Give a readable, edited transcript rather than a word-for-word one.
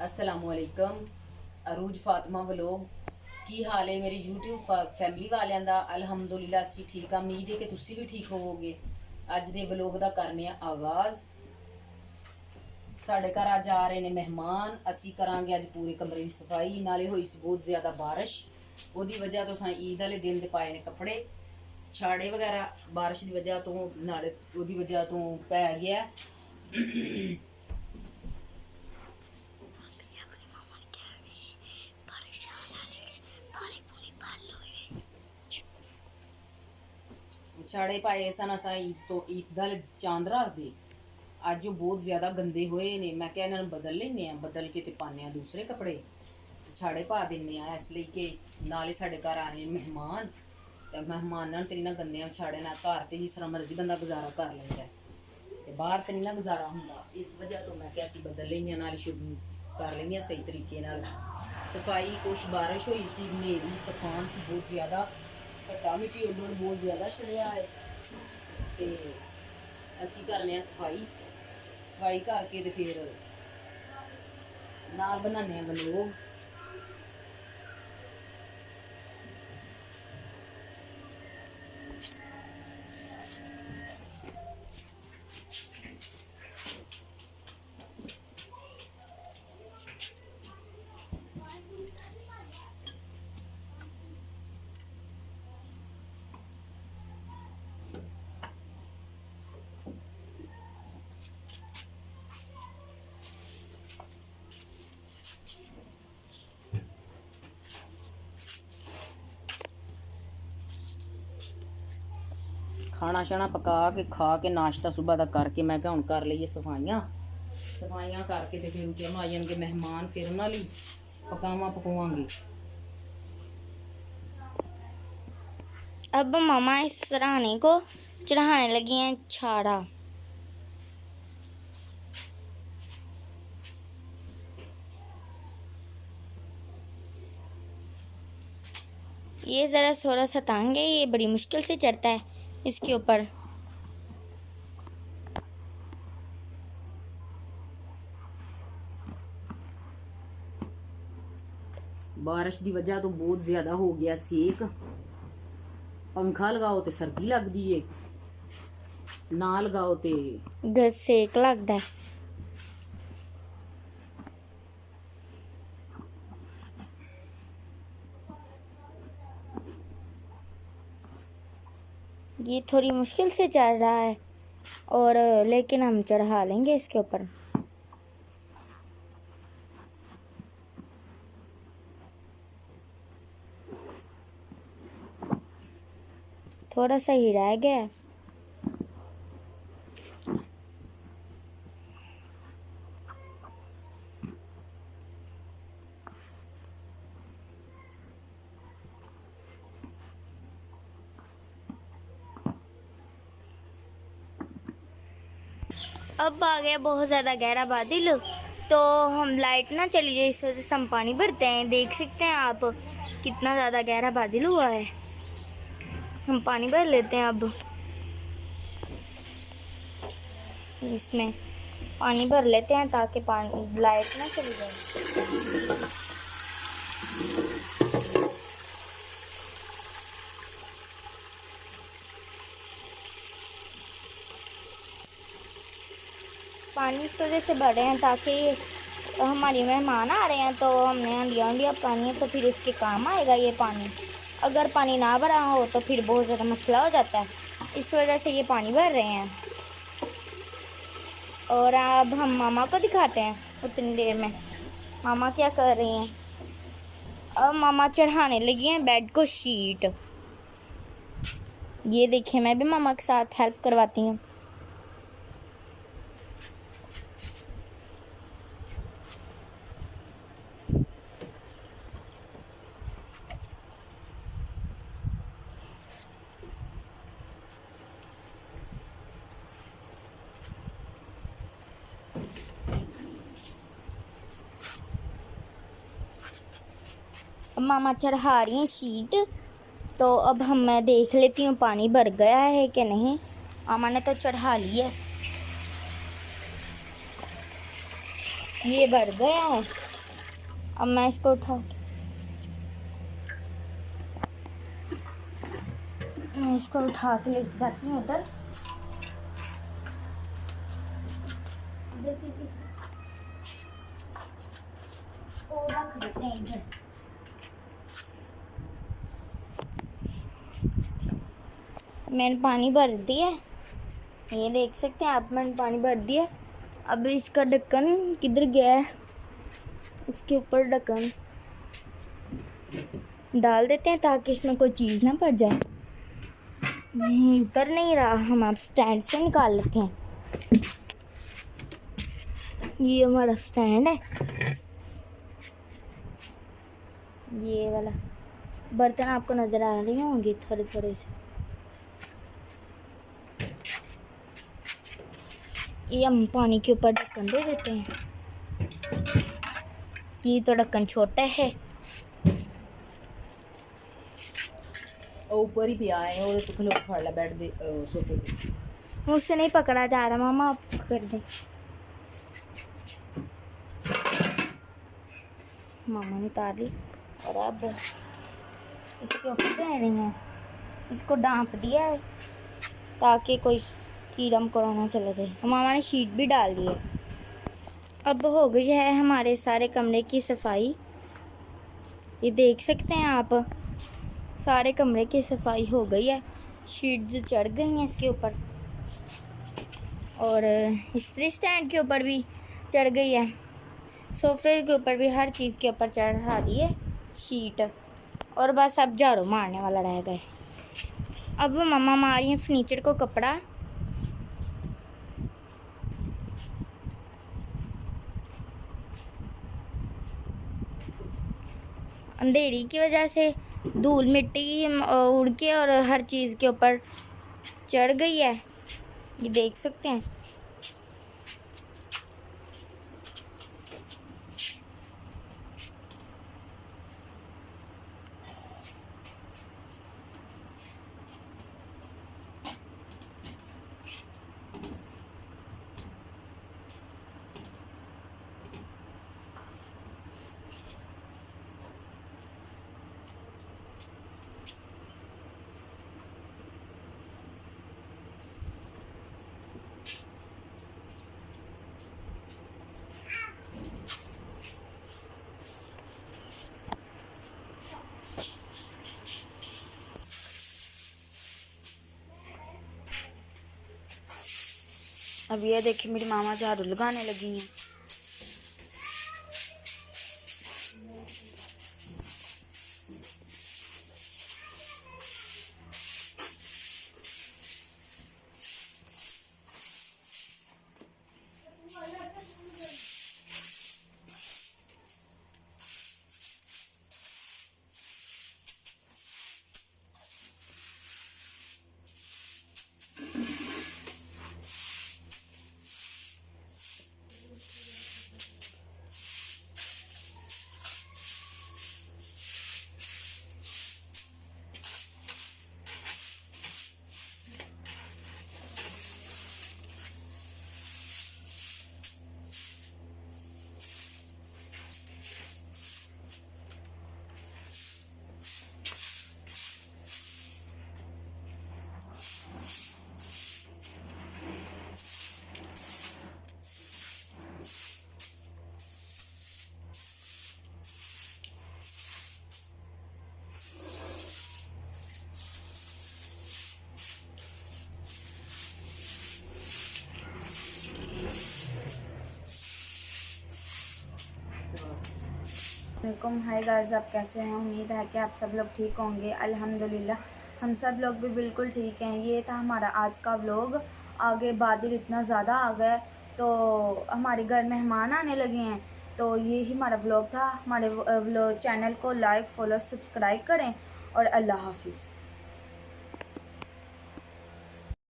असलामुअलैकुम अरूज Fatima vlog की हाल है मेरी यूट्यूब फैमिली वालों का। अलहमदुलिल्लाह असी ठीक हाँ। उम्मीद है कि तुसी भी ठीक होवोगे। अज दे व्लॉग का करने आगाज़। साढ़े घर अज आ रहे हैं मेहमान। असी करांगे अज पूरे कमरे की सफाई। नाले हुई सी बहुत ज़्यादा बारिश, उसकी वजह तो ईद वाले दिन दे पाए ने कपड़े छाड़े वगैरह बारिश की वजह तो नाले उसकी वजह तो पै गया। छाड़े पाए सन असा ईद तो ईद वाले चांद रखते। अज बहुत ज़्यादा गंदे होए ने। मैं क्या इन्होंने बदल लेने, बदल के पाने दूसरे कपड़े छाड़े पा देने। इसलिए कि नाले साढ़े घर आ रहे मेहमान, तो मेहमानों तो नहीं ना गंदे छाड़े ना। घर तो जिस तरह मर्जी बंदा गुजारा कर लेंदा है, तो बाहर तो नहीं ना गुजारा होंदा। इस वजह तो मैं क्या असी बदल लेंगे, नाल शुरू कर लेंगे सही तरीके नाल सफाई। कुछ बारिश हुई सी, नेरी तूफान से बहुत ज़्यादा घट्टा मिट्टी उड्डण बहुत ज़्यादा चढ़िया है। तो असी करने सफाई, सफाई करके तो फिर नाल बनाने व्लॉग। खाना शाना पका के खा के नाश्ता सुबह का करके मैं क्या हूँ कर लीए सफाइयाँ। सफाइयाँ करके तो फिर जब आ जाएंगे मेहमान, फिर उन्होंने पकावा पकावांगी। अब मम्मा इस सराहने को चढ़ाने लगी हैं छाड़ा। ये ज़रा थोड़ा सा तंग है, ये बड़ी मुश्किल से चढ़ता है इसके ऊपर। बारिश की वजह तो बहुत ज़्यादा हो गया सेक। पंखा लगाओ तो सर्दी लगती है, ना लगाओ तो सेक लगता है। ये थोड़ी मुश्किल से चढ़ रहा है, और लेकिन हम चढ़ा लेंगे इसके ऊपर। थोड़ा सा ही रह गया है। अब आ गया बहुत ज़्यादा गहरा बादल, तो हम लाइट ना चली जाए इस वजह से हम पानी भरते हैं। देख सकते हैं आप कितना ज़्यादा गहरा बादल हुआ है। हम पानी भर लेते हैं। अब इसमें पानी भर लेते हैं ताकि पानी लाइट ना चली जाए। पानी इस वजह से भर रहे हैं ताकि हमारे मेहमान आ रहे हैं, तो हमने हंडिया हंडिया पानी है तो फिर इसके काम आएगा ये पानी। अगर पानी ना भरा हो तो फिर बहुत ज़्यादा मसला हो जाता है, इस वजह से ये पानी भर रहे हैं। और अब हम मामा को दिखाते हैं उतनी देर में मामा क्या कर रही हैं। अब मामा चढ़ाने लगी हैं बेड को शीट। ये देखिए, मैं भी मामा के साथ हेल्प करवाती हूँ। अब मामा चढ़ा रही हैं शीट, तो अब मैं देख लेती हूँ पानी भर गया है कि नहीं। मामा ने तो चढ़ा ली है, ये भर गया है। अब मैं इसको उठा के ले जाती हूँ उधर। रख देते हैं इधर। मैंने पानी भर दिया, ये देख सकते हैं आप, मैंने पानी भर दिया। अब इसका ढक्कन किधर गया है, इसके ऊपर ढक्कन डाल देते हैं ताकि इसमें कोई चीज़ ना पड़ जाए। नहीं उतर नहीं रहा, हम आप स्टैंड से निकाल लेते हैं। ये हमारा स्टैंड है, ये वाला। बर्तन आपको नज़र आ रहे होंगे थोड़े थोड़े से। ये हम पानी के ऊपर ढक्कन दे देते हैं। ये तो ढक्कन छोटा है, ऊपर ही पिया है और तो खलो फाड़ ला बैठ दे सोफे पे। मुझसे नहीं पकड़ा जा रहा, मामा आप कर दें। मामा ने उतार ली और अब इसके ऊपर दे रही हैं। इसको डांप दिया है ताकि कोई कीड़ा मकोड़ा ना चला जाए। मामा ने शीट भी डाल दी है। अब हो गई है हमारे सारे कमरे की सफाई। ये देख सकते हैं आप, सारे कमरे की सफाई हो गई है। शीट्स चढ़ गई हैं इसके ऊपर और इस्त्री स्टैंड के ऊपर भी चढ़ गई है, सोफे के ऊपर भी, हर चीज़ के ऊपर चढ़ा दी है शीट। और बस अब झाड़ू मारने वाला रह गए। अब मम्मा मार रही हैं फर्नीचर को कपड़ा। अंधेरी की वजह से धूल मिट्टी उड़ के और हर चीज़ के ऊपर चढ़ गई है, ये देख सकते हैं। अब ये देखिए मेरी मामा झाड़ू लगाने लगी हैं। वालेकुम, हाय गाइस, आप कैसे हैं? उम्मीद है कि आप सब लोग ठीक होंगे। अल्हम्दुलिल्लाह हम सब लोग भी बिल्कुल ठीक हैं। ये था हमारा आज का व्लॉग। आगे बादल इतना ज़्यादा आ गया तो हमारे घर मेहमान आने लगे हैं, तो ये ही हमारा व्लॉग था। हमारे व्लॉग चैनल को लाइक, फॉलो, सब्सक्राइब करें और अल्लाह हाफिज़।